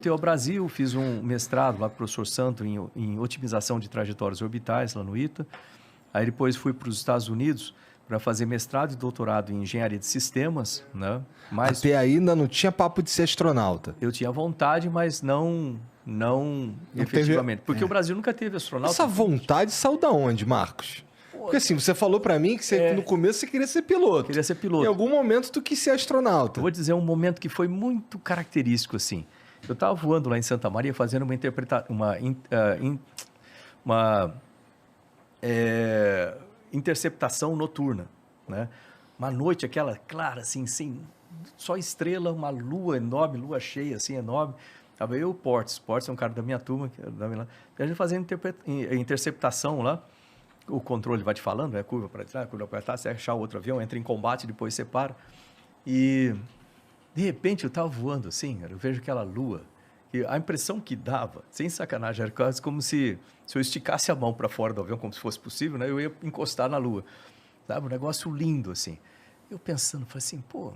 Voltei ao Brasil, fiz um mestrado lá com o professor Santo em otimização de trajetórias orbitais, lá no ITA. Aí depois fui para os Estados Unidos para fazer mestrado e doutorado em engenharia de sistemas, né? Mas Até aí ainda não tinha papo de ser astronauta. eu tinha vontade, mas não efetivamente. Porque o Brasil nunca teve astronauta. Essa vontade saiu da onde, Marcos? Porque assim, você falou pra mim que você, no começo você queria ser piloto. Queria ser piloto. Em algum momento tu quis ser astronauta. Eu vou dizer um momento que foi muito característico, assim. Eu estava voando lá em Santa Maria, fazendo uma interceptação noturna, né? Uma noite, aquela clara, assim, sem só estrela, uma lua enorme, lua cheia, assim, enorme. Tava eu e o Portes é um cara da minha turma, a gente fazendo interceptação lá. O controle vai te falando, curva para trás, curva para trás, você achar o outro avião, entra em combate, depois separa. E, de repente, eu estava voando assim, eu vejo aquela lua, e a impressão que dava, sem sacanagem, era quase como se eu esticasse a mão para fora do avião, como se fosse possível, né? Eu ia encostar na lua. Sabe? Um negócio lindo, assim. Eu pensando, falei assim, pô,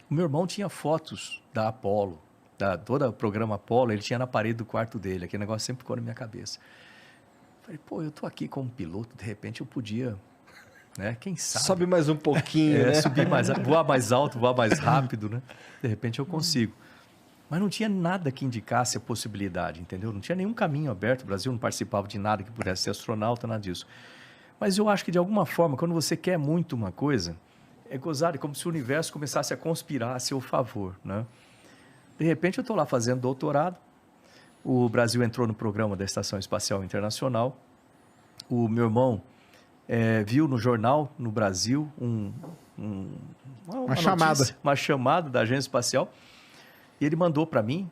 o meu irmão tinha fotos da Apollo, todo o programa Apollo, ele tinha na parede do quarto dele, aquele negócio sempre ficou na minha cabeça. Falei, pô, eu tô aqui como piloto, de repente eu podia, né? Quem sabe? Sobe mais um pouquinho, né? Subir mais, voar mais alto, voar mais rápido, né? De repente eu consigo. Mas não tinha nada que indicasse a possibilidade, entendeu? Não tinha nenhum caminho aberto, o Brasil não participava de nada que pudesse ser astronauta, nada disso. Mas eu acho que de alguma forma, quando você quer muito uma coisa, é gozado, é como se o universo começasse a conspirar a seu favor, né? De repente eu estou lá fazendo doutorado, o Brasil entrou no programa da Estação Espacial Internacional. O meu irmão viu no jornal, no Brasil, uma chamada da Agência Espacial. E ele mandou para mim,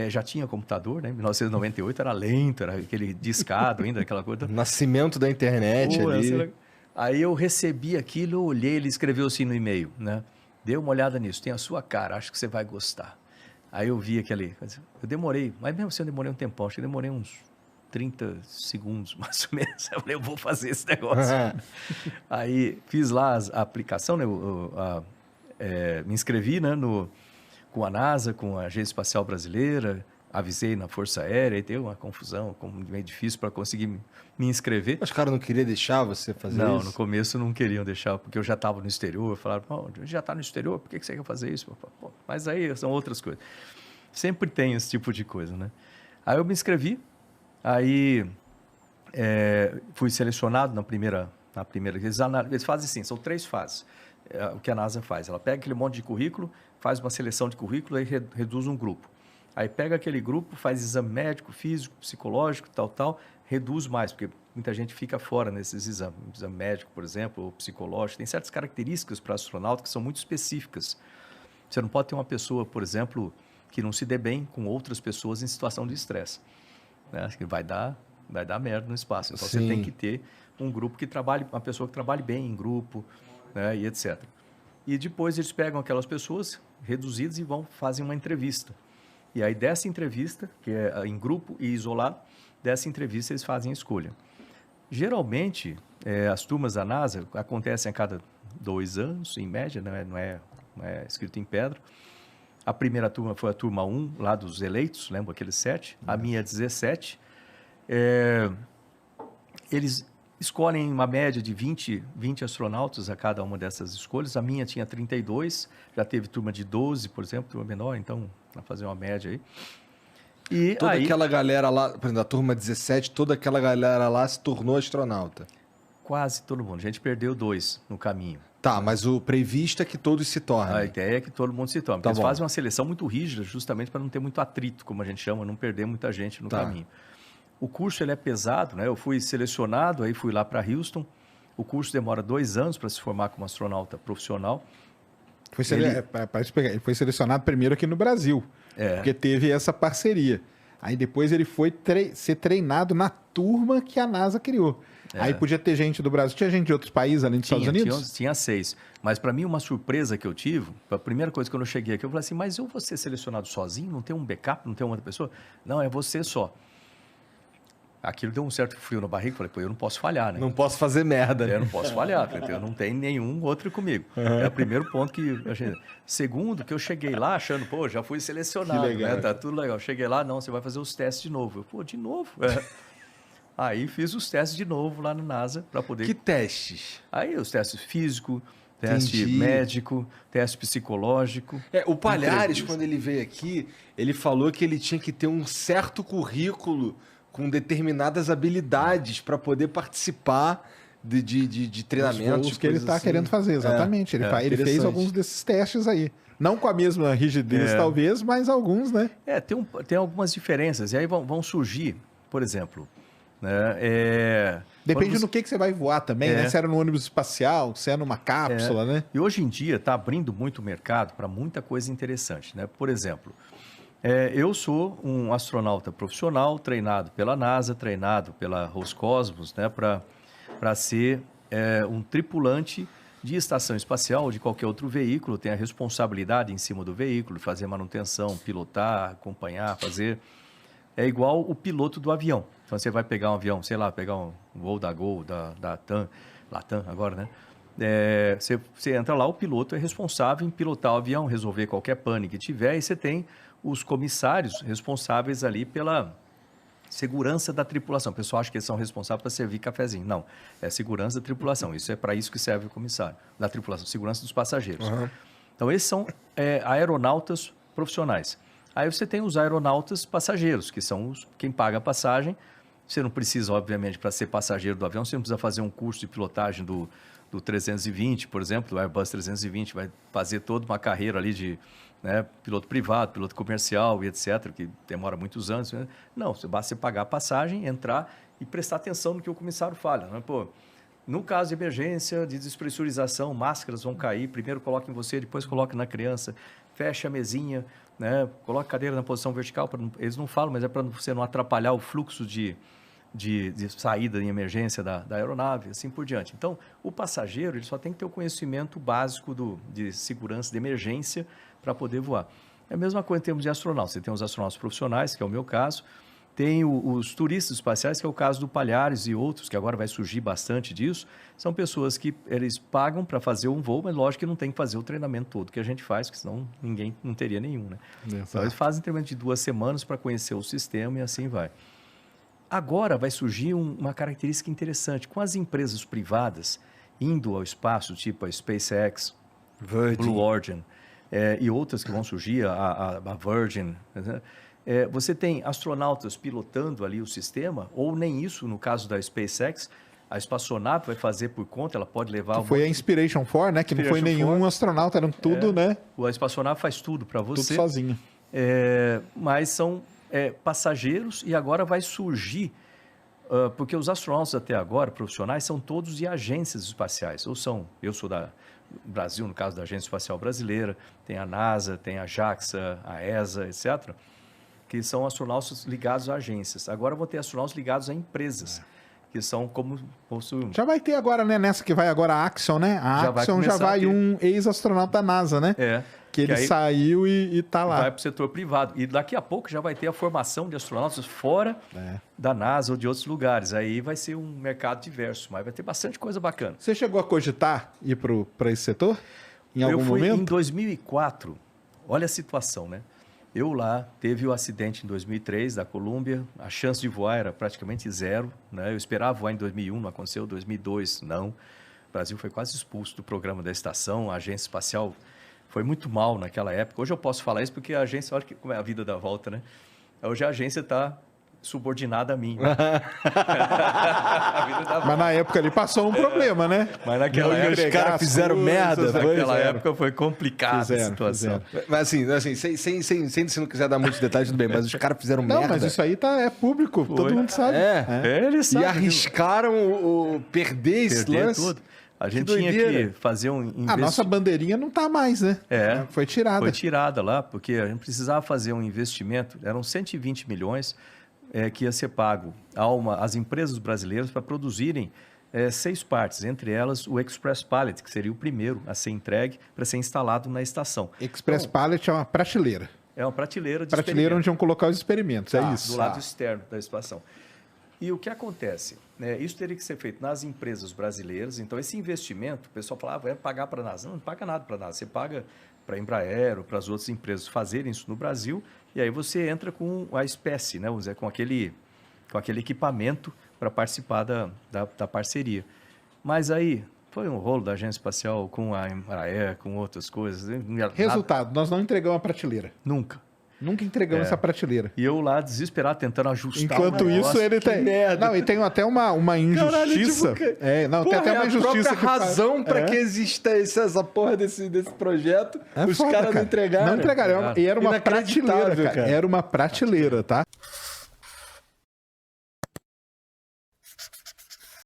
já tinha computador, né? Em 1998 era lento, era aquele discado ainda, aquela coisa. Nascimento da internet ali. Aí eu recebi aquilo, eu olhei, ele escreveu assim no e-mail, né? Dê uma olhada nisso, tem a sua cara, acho que você vai gostar. Aí eu vi aquele... Eu demorei, mas mesmo assim eu demorei um tempão, acho que eu demorei uns 30 segundos, mais ou menos. Eu falei, eu vou fazer esse negócio. Aí fiz lá a aplicação, né? Me inscrevi, né? Com a NASA, com a Agência Espacial Brasileira, avisei na Força Aérea, e teve uma confusão, meio difícil para conseguir me inscrever. Mas os caras não queriam deixar você fazer isso? Não, no começo não queriam deixar, porque eu já estava no exterior, falaram, pô, já está no exterior, por que você quer fazer isso? Pô, mas aí são outras coisas. Sempre tem esse tipo de coisa, né? Aí eu me inscrevi, aí fui selecionado na primeira... Eles fazem assim, são 3 fases, o que a NASA faz. Ela pega aquele monte de currículo, faz uma seleção de currículo e reduz um grupo. Aí pega aquele grupo, faz exame médico, físico, psicológico, tal, reduz mais, porque muita gente fica fora nesses exames. Exame médico, por exemplo, ou psicológico, tem certas características para astronauta que são muito específicas. Você não pode ter uma pessoa, por exemplo, que não se dê bem com outras pessoas em situação de estresse, né? Acho que vai dar merda no espaço. Então, Sim. Você tem que ter um grupo que trabalhe, uma pessoa que trabalhe bem em grupo, né, e etc. E depois eles pegam aquelas pessoas reduzidas e fazem uma entrevista. E aí dessa entrevista, que é em grupo e isolado, dessa entrevista eles fazem a escolha. Geralmente, as turmas da NASA acontecem a cada 2 anos, em média, não é escrito em pedra. A primeira turma foi a turma 1, lá dos eleitos, lembra aqueles 7? A minha 17. Eles escolhem uma média de 20 astronautas a cada uma dessas escolhas. A minha tinha 32, já teve turma de 12, por exemplo, turma menor, então, para fazer uma média aí. E toda aquela galera lá, por exemplo, a turma 17, toda aquela galera lá se tornou astronauta? Quase todo mundo. A gente perdeu 2 no caminho. Tá, mas o previsto é que todos se tornem. A ideia é que todo mundo se torne. Eles fazem uma seleção muito rígida, justamente para não ter muito atrito, como a gente chama, não perder muita gente no caminho. O curso ele é pesado, né? Eu fui selecionado, aí fui lá para Houston. O curso demora 2 anos para se formar como astronauta profissional. Ele foi selecionado primeiro aqui no Brasil, porque teve essa parceria. Aí depois ele foi ser treinado na turma que a NASA criou. Aí podia ter gente do Brasil, tinha gente de outros países além dos Estados Unidos? Tinha 6. Mas para mim uma surpresa que eu tive, a primeira coisa que eu cheguei aqui, eu falei assim, mas eu vou ser selecionado sozinho? Não tem um backup? Não tem uma outra pessoa? Não, é você só. aquilo deu um certo frio na barriga. Falei, pô, eu não posso falhar, né? Não posso fazer merda. Eu não posso falhar, eu não tenho nenhum outro comigo. É o primeiro ponto que eu achei. Segundo, que eu cheguei lá achando, pô, já fui selecionado, né? Tá tudo legal. Cheguei lá, não, você vai fazer os testes de novo. Eu, pô, de novo? Aí fiz os testes de novo lá no NASA para poder... Que testes? Aí os testes físico, teste médico, teste psicológico. O Palhares, quando ele veio aqui, ele falou que ele tinha que ter um certo currículo com determinadas habilidades para poder participar de treinamentos. Que ele está querendo fazer, exatamente. Ele fez alguns desses testes aí. Não com a mesma rigidez, talvez, mas alguns, né? Tem algumas diferenças. E aí vão surgir, por exemplo... Né? Depende do que você vai voar também, né? Se era no ônibus espacial, se é numa cápsula, né? E hoje em dia está abrindo muito o mercado para muita coisa interessante, né? Por exemplo, eu sou um astronauta profissional, treinado pela NASA, treinado pela Roscosmos, né? Para ser um tripulante de estação espacial ou de qualquer outro veículo, tem a responsabilidade em cima do veículo, fazer manutenção, pilotar, acompanhar, fazer... É igual o piloto do avião. Então, você vai pegar um avião, sei lá, pegar um voo da Gol, da TAM, Latam agora, né? Você entra lá, o piloto é responsável em pilotar o avião, resolver qualquer pane que tiver, e você tem os comissários responsáveis ali pela segurança da tripulação. O pessoal acha que eles são responsáveis para servir cafezinho. Não, é segurança da tripulação. Isso é para isso que serve o comissário da tripulação, segurança dos passageiros. Uhum. Então, esses são aeronautas profissionais. Aí você tem os aeronautas passageiros, que são quem paga a passagem. Você não precisa, obviamente, para ser passageiro do avião, você não precisa fazer um curso de pilotagem do 320, por exemplo, do Airbus 320, vai fazer toda uma carreira ali de piloto privado, piloto comercial e etc., que demora muitos anos. Né? Não, basta você pagar a passagem, entrar e prestar atenção no que o comissário fala. Né? Pô, no caso de emergência, de despressurização, máscaras vão cair, primeiro coloque em você, depois coloque na criança, feche a mesinha, né? Coloque a cadeira na posição vertical, eles não falam, mas é para você não atrapalhar o fluxo de saída em emergência da aeronave, assim por diante. Então, o passageiro ele só tem que ter o conhecimento básico de segurança de emergência para poder voar. É a mesma coisa em termos de astronautas. Você tem os astronautas profissionais, que é o meu caso, tem os turistas espaciais, que é o caso do Palhares e outros, que agora vai surgir bastante disso. São pessoas que eles pagam para fazer um voo, mas lógico que não tem que fazer o treinamento todo que a gente faz, porque senão ninguém não teria nenhum, né? Então, eles fazem treinamento de 2 semanas para conhecer o sistema e assim vai. Agora vai surgir uma característica interessante. Com as empresas privadas indo ao espaço, tipo a SpaceX, Blue Origin, e outras que vão surgir, a Virgin, né? Você tem astronautas pilotando ali o sistema, ou nem isso, no caso da SpaceX, a espaçonave vai fazer por conta, ela pode levar... Foi a Inspiration 4, né? Que não foi nenhum astronauta, eram tudo, né? A espaçonave faz tudo para você. Tudo sozinho. Mas são passageiros e agora vai surgir, porque os astronautas até agora, profissionais, são todos de agências espaciais. Eu sou da Brasil, no caso da Agência Espacial Brasileira, tem a NASA, tem a JAXA, a ESA, etc., que são astronautas ligados a agências. Agora vão ter astronautas ligados a empresas, que são como... Já vai ter agora, né? Nessa que vai agora a Axiom, né? A Axiom já vai um ex-astronauta da NASA, né? Que ele saiu e tá lá. Vai para o setor privado. E daqui a pouco já vai ter a formação de astronautas fora da NASA ou de outros lugares. Aí vai ser um mercado diverso, mas vai ter bastante coisa bacana. Você chegou a cogitar ir para esse setor? Em algum momento? Eu fui em 2004. Olha a situação, né? Eu lá, teve o acidente em 2003 da Colômbia, a chance de voar era praticamente zero, né? Eu esperava voar em 2001, não aconteceu, 2002 não. O Brasil foi quase expulso do programa da estação, a agência espacial foi muito mal naquela época. Hoje eu posso falar isso porque a agência, olha como é a vida da volta, né? Hoje a agência está subordinada a mim. Né? Mas na época ele passou um problema, né? Mas naquela época os caras fizeram merda. Naquela época foi complicada a situação. Mas assim, sem se não quiser dar muitos detalhes, tudo bem, mas os caras fizeram merda. Não, mas isso aí é público, todo mundo sabe. Eles sabem. E arriscaram perder esse lance. Tudo. A gente tinha que fazer um investimento. A nossa bandeirinha não está mais, né? Foi tirada. Foi tirada lá, porque a gente precisava fazer um investimento, eram 120 milhões que ia ser pago às empresas brasileiras para produzirem 6 partes, entre elas o Express Pallet, que seria o primeiro a ser entregue para ser instalado na estação. Express Pallet é uma prateleira. É uma prateleira de prateleira onde vão colocar os experimentos, é isso? Do lado externo da estação. E o que acontece? Isso teria que ser feito nas empresas brasileiras. Então, esse investimento, o pessoal falava, vai pagar para a NASA. Não paga nada para a NASA. Você paga para a Embraer ou para as outras empresas fazerem isso no Brasil. E aí você entra com a espécie, né? Vamos dizer, com aquele equipamento para participar da parceria. Mas aí foi um rolo da Agência Espacial com a Embraer, com outras coisas. Resultado, nós não entregamos a prateleira. Nunca. Nunca entregamos essa prateleira. E eu lá desesperado tentando ajustar. Enquanto isso, ele tem. merda. Não, e tem até uma injustiça. Caralho, Tem até uma injustiça. A própria razão para que exista essa porra desse projeto, os caras não entregaram. Não entregaram. E era uma prateleira, cara. Cara. Era uma prateleira, tá?